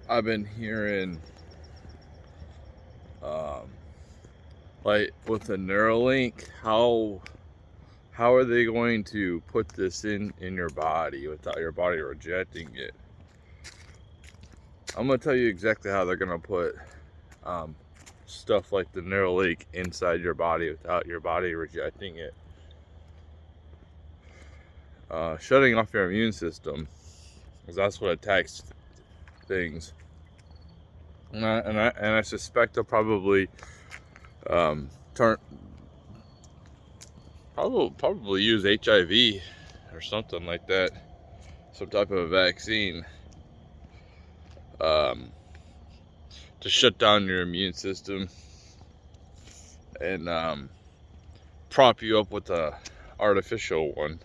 I've been hearing, um, like with the Neuralink, how are they going to put this in your body without your body rejecting it? I'm gonna tell you exactly how they're gonna put um, stuff like the Neuralink inside your body without your body rejecting it. Shutting off your immune system, because that's what attacks things. And I suspect they'll probably turn probably use HIV or something like that, some type of vaccine, um, to shut down your immune system and prop you up with a artificial one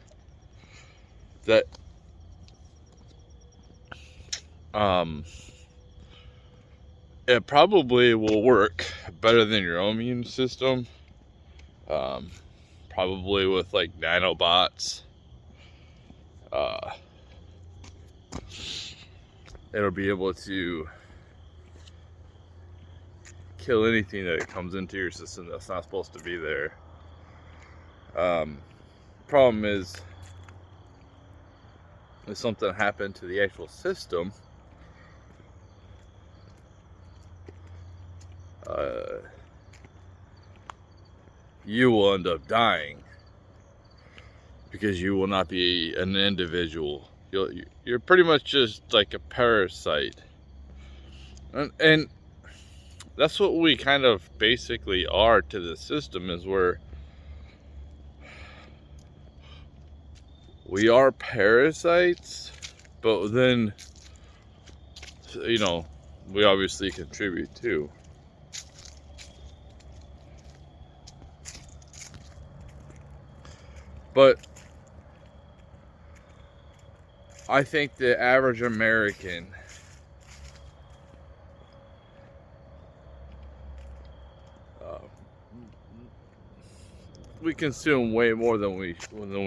that um, it probably will work better than your own immune system. Um, Probably with like nanobots. Uh, it'll be able to kill anything that comes into your system that's not supposed to be there. Um, Problem is, if something happened to the actual system, uh, you will end up dying because you will not be an individual. You're pretty much just like a parasite, and that's what we kind of basically are to the system. Is we are parasites, but then we obviously contribute too. But I think the average American uh, we consume way more than we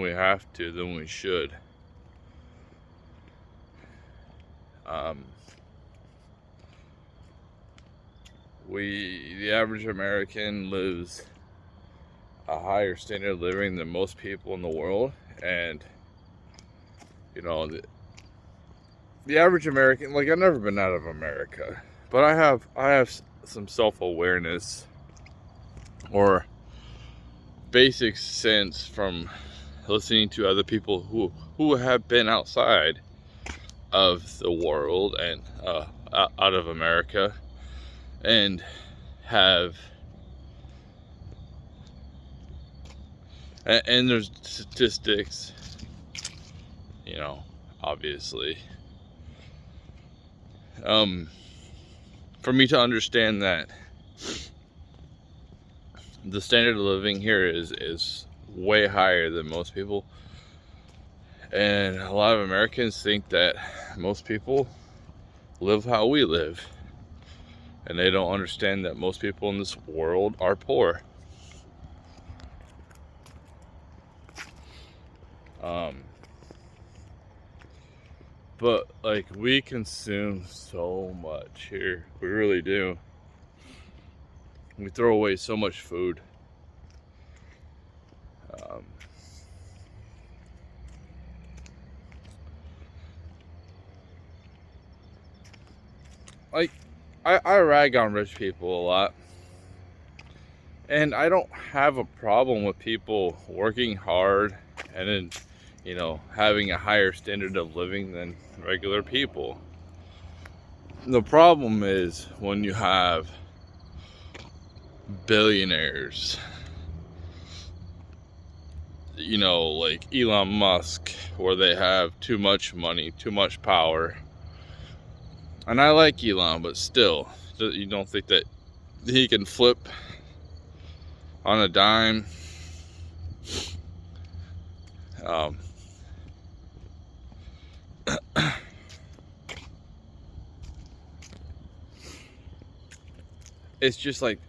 have to, than we should. Um, the average American lives a higher standard of living than most people in the world, and the average American, like, I've never been out of America, but I have some self-awareness or basic sense from listening to other people who have been outside of the world and out of America, and have and there's statistics, obviously, for me to understand that the standard of living here is way higher than most people, and a lot of Americans think that most people live how we live, and they don't understand that most people in this world are poor. But like, we consume so much here, we really do. We throw away so much food. Um, like, I rag on rich people a lot, and I don't have a problem with people working hard and then, having a higher standard of living than regular people. The problem is when you have billionaires, like Elon Musk, where they have too much money, too much power. And I like Elon, but still, you don't think that he can flip on a dime? Um, it's just like,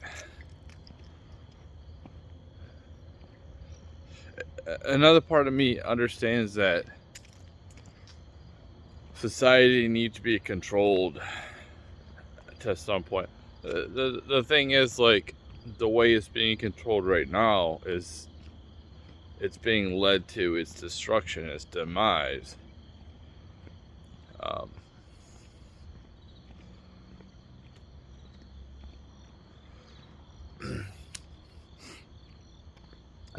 another part of me understands that society needs to be controlled to some point. The thing is, like, the way it's being controlled right now is it's being led to its destruction, its demise. I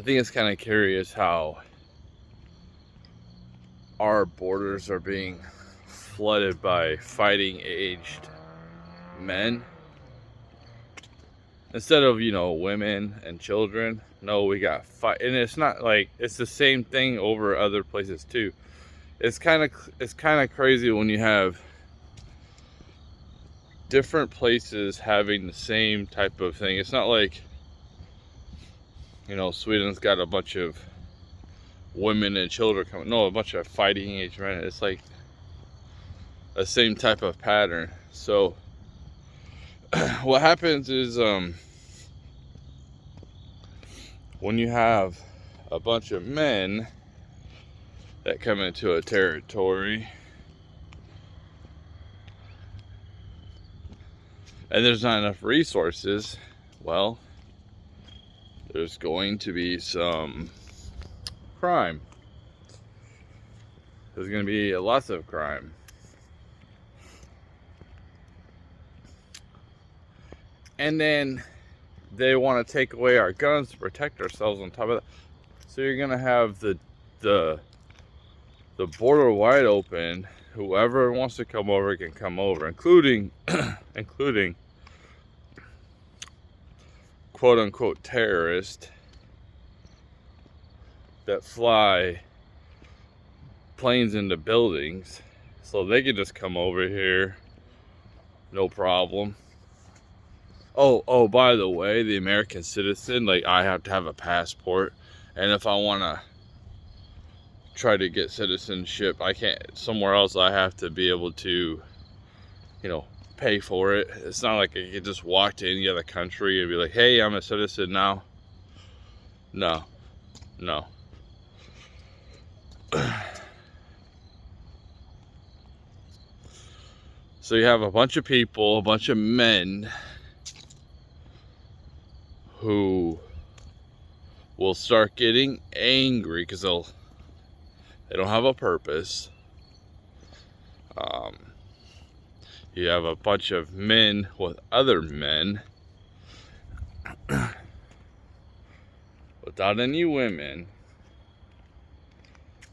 think it's kind of curious how our borders are being flooded by fighting aged men instead of, you know, women and children. No, we got fight, and it's not like it's the same thing over other places too. It's kind of crazy when you have different places having the same type of thing. It's not like, you know, Sweden's got a bunch of women and children coming. No, a bunch of fighting age men. It's like the same type of pattern. So what happens is when you have a bunch of men that come into a territory and there's not enough resources, well, there's going to be some crime. There's going to be lots of crime. And then they want to take away our guns to protect ourselves on top of that. So you're going to have the border wide open. Whoever wants to come over can come over, including quote unquote terrorists that fly planes into buildings. So they can just come over here, no problem. Oh, by the way, the American citizen, like, I have to have a passport, and if I want to try to get citizenship, I can't, somewhere else, I have to be able to, you know, pay for it. It's not like I could just walk to any other country and be like, hey, I'm a citizen now. No. So you have a bunch of people, a bunch of men who will start getting angry because they don't have a purpose. You have a bunch of men with other men without any women.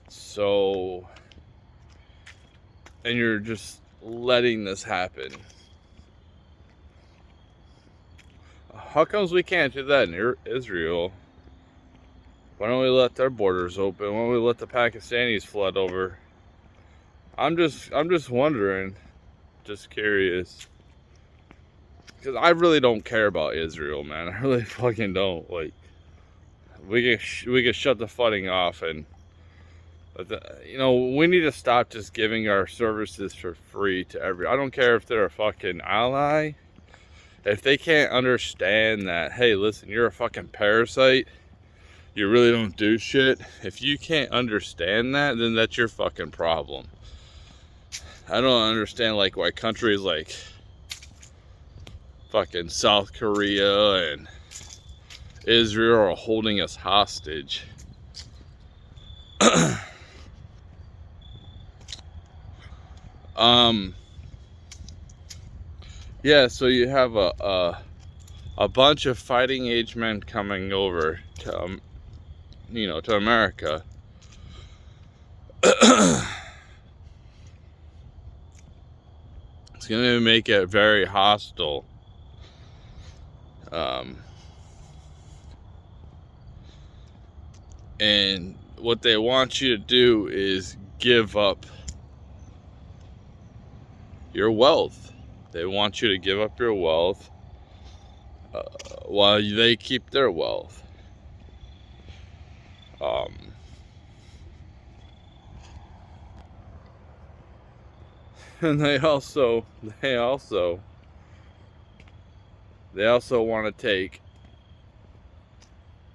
So, and you're just letting this happen. How comes we can't do that in Israel? Why don't we let their borders open? Why don't we let the Pakistanis flood over? I'm just wondering, just curious, because I really don't care about Israel, man. I really fucking don't. Like, we can shut the fighting off, and you know, we need to stop just giving our services for free to I don't care if they're a fucking ally. If they can't understand that, hey, listen, you're a fucking parasite, you really don't do shit. If you can't understand that, then that's your fucking problem. I don't understand, like, why countries like fucking South Korea and Israel are holding us hostage. Yeah, so you have a bunch of fighting age men coming over to, you know, to America. It's gonna make it very hostile. And what they want you to do is give up your wealth. They want you to give up your wealth while they keep their wealth. And they also want to take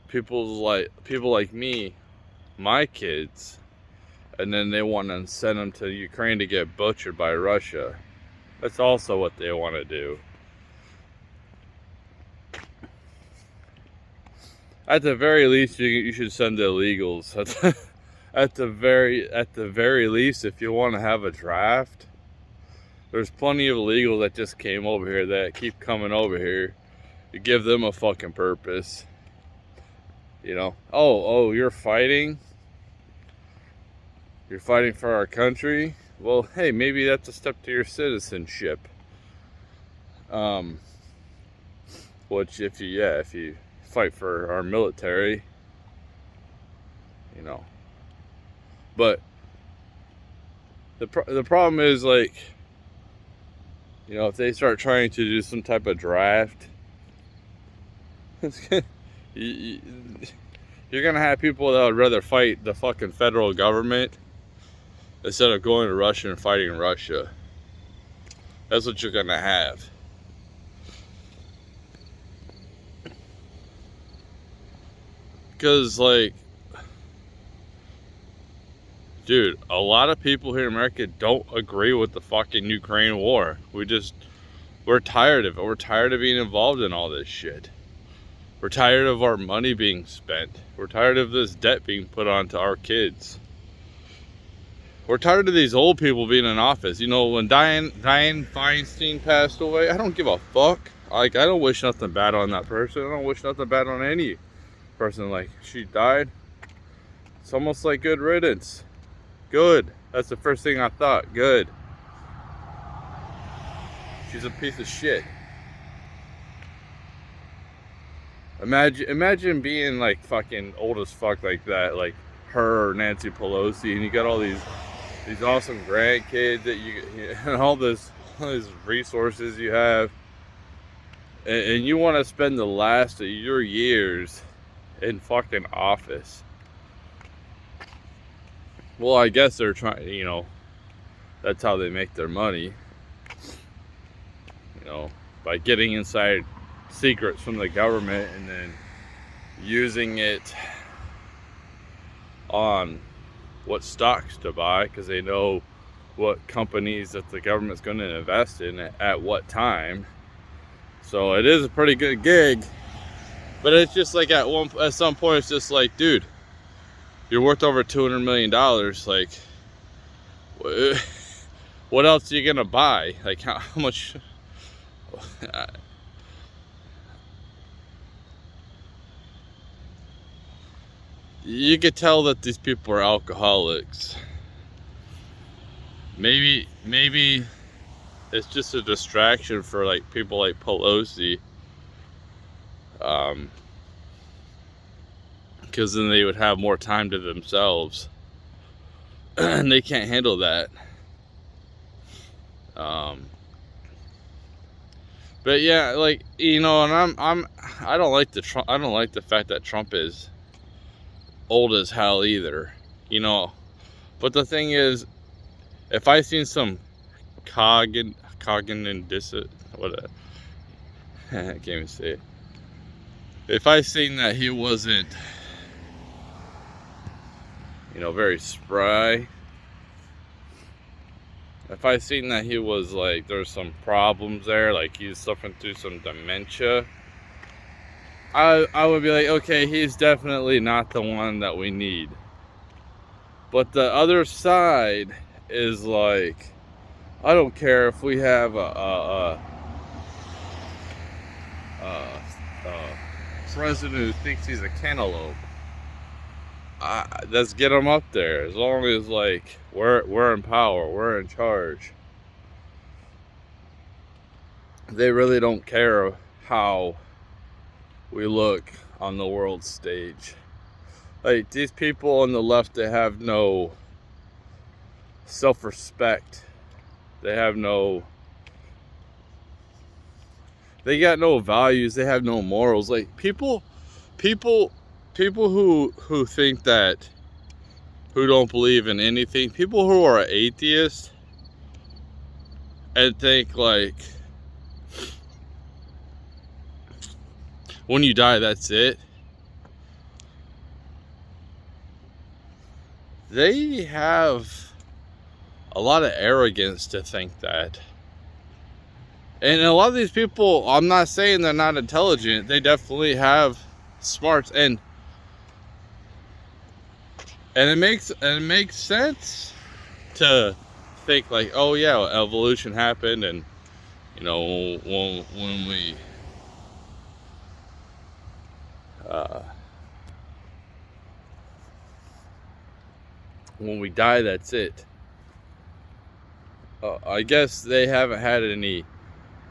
people like me, my kids, and then they want to send them to Ukraine to get butchered by Russia. That's also what they want to do. At the very least, you should send the illegals. At the very least, if you want to have a draft, there's plenty of illegals that just came over here that keep coming over here. You give them a fucking purpose. You know, oh, you're fighting? You're fighting for our country? Well, hey, maybe that's a step to your citizenship. Which if you fight for our military, you know. But the problem is, like, you know, if they start trying to do some type of draft, you're gonna have people that would rather fight the fucking federal government instead of going to Russia and fighting Russia. That's what you're gonna have. Because, like, dude, a lot of people here in America don't agree with the fucking Ukraine war. We're tired of it. We're tired of being involved in all this shit. We're tired of our money being spent. We're tired of this debt being put onto our kids. We're tired of these old people being in office. You know, when Dianne Feinstein passed away, I don't give a fuck. Like, I don't wish nothing bad on that person. I don't wish nothing bad on any person. Like, she died. It's almost like good riddance. Good. That's the first thing I thought. Good. She's a piece of shit. Imagine being like fucking old as fuck like that, like her or Nancy Pelosi, and you got all these awesome grandkids that you and all these resources you have, and you want to spend the last of your years in fucking office. Well, I guess they're trying, you know, that's how they make their money, you know, by getting inside secrets from the government and then using it on what stocks to buy, because they know what companies that the government's going to invest in at what time. So it is a pretty good gig, but it's just like at some point it's just like, dude, you're worth over $200 million. Like, what else are you gonna buy? Like, how much? You could tell that these people are alcoholics. Maybe it's just a distraction for like people like Pelosi. Because then they would have more time to themselves, and they can't handle that. But yeah, like, you know, and I don't like the fact that Trump is old as hell either, you know. But the thing is, if I seen some cognitive what I can't even say it. If I seen that he wasn't, you know, very spry, if I seen that he was like, there's some problems there, like he's suffering through some dementia, I would be like, okay, he's definitely not the one that we need. But the other side is like, I don't care if we have a president who thinks he's a cantaloupe. Let's get him up there. As long as, like, we're in power, we're in charge. They really don't care how we look on the world stage. Like, these people on the left, they have no self-respect. They got no values. They have no morals. Like, people who think that, who don't believe in anything, people who are atheists and think like, when you die, that's it. They have a lot of arrogance to think that. And a lot of these people, I'm not saying they're not intelligent. They definitely have smarts, and it makes sense to think like, oh yeah, evolution happened, and you know, when we die, that's it. I guess they haven't had any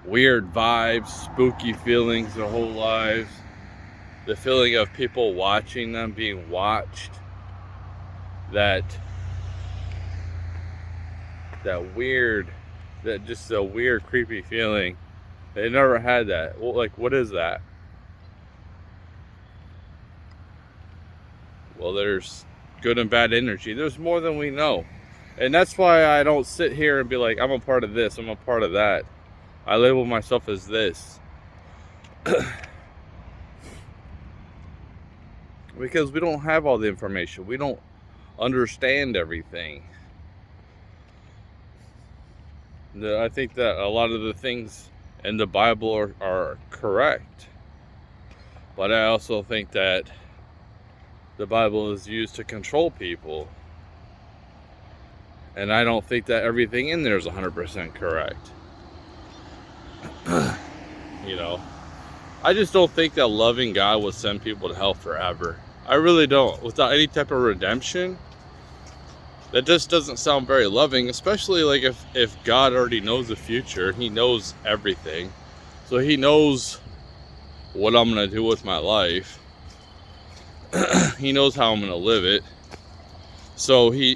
weird vibes, spooky feelings their whole lives. The feeling of people watching them, being watched. Just a weird, creepy feeling. They never had that. Well, like, what is that? Well, there's good and bad energy. There's more than we know. And that's why I don't sit here and be like, I'm a part of this, I'm a part of that. I label myself as this. Because we don't have all the information. We don't understand everything. I think that a lot of the things in the Bible are correct. But I also think that the Bible is used to control people. And I don't think that everything in there is 100% correct. You know, I just don't think that loving God would send people to hell forever. I really don't. Without any type of redemption, that just doesn't sound very loving, especially like if God already knows the future. He knows everything. So he knows what I'm going to do with my life. He knows how I'm going to live it. So he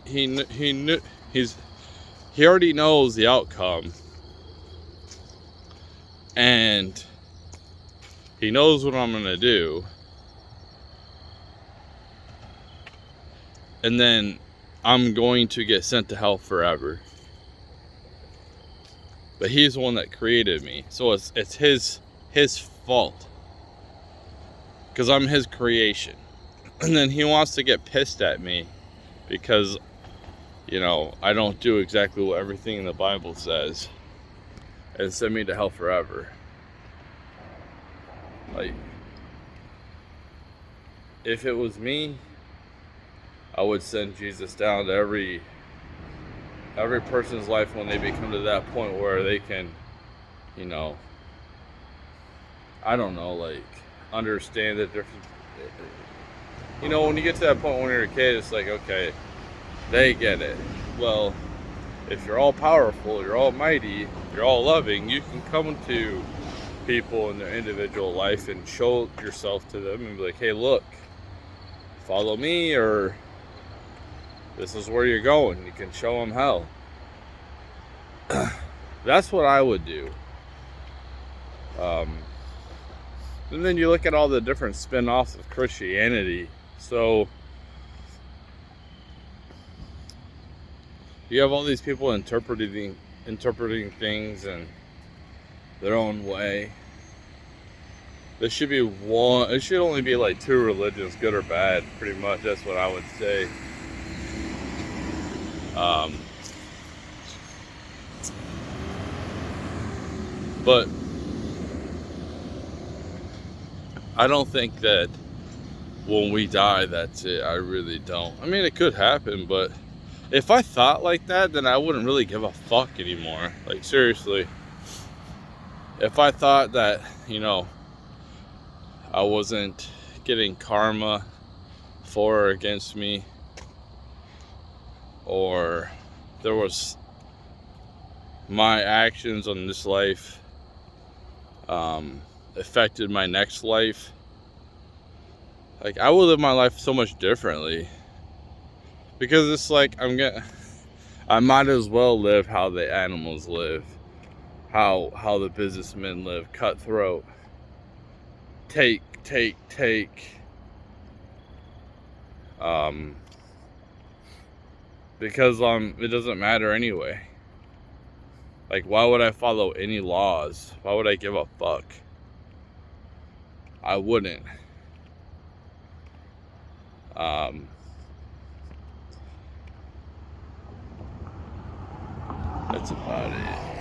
already knows the outcome. And he knows what I'm going to do. And then I'm going to get sent to hell forever. But he's the one that created me. So it's his fault. Because I'm his creation. And then he wants to get pissed at me because, you know, I don't do exactly what everything in the Bible says, and send me to hell forever. Like, if it was me, I would send Jesus down to every person's life when they become to that point where they can, you know, I don't know, like, understand that they're, you know, when you get to that point when you're a kid, it's like, okay, they get it. Well, if you're all powerful, you're almighty, you're all loving, you can come to people in their individual life and show yourself to them and be like, hey, look, follow me, or this is where you're going. You can show them hell. That's what I would do. And then you look at all the different spin-offs of Christianity. So you have all these people interpreting things in their own way. There should be one. It should only be like two religions, good or bad. Pretty much, that's what I would say. But I don't think that when we die, that's it. I really don't. I mean, it could happen, but if I thought like that, then I wouldn't really give a fuck anymore. Like, seriously. If I thought that, you know, I wasn't getting karma for or against me, or there was my actions on this life affected my next life, like, I would live my life so much differently. Because it's like, I might as well live how the animals live, how the businessmen live, cutthroat, take, because it doesn't matter anyway. Like, why would I follow any laws? Why would I give a fuck? I wouldn't. That's about it.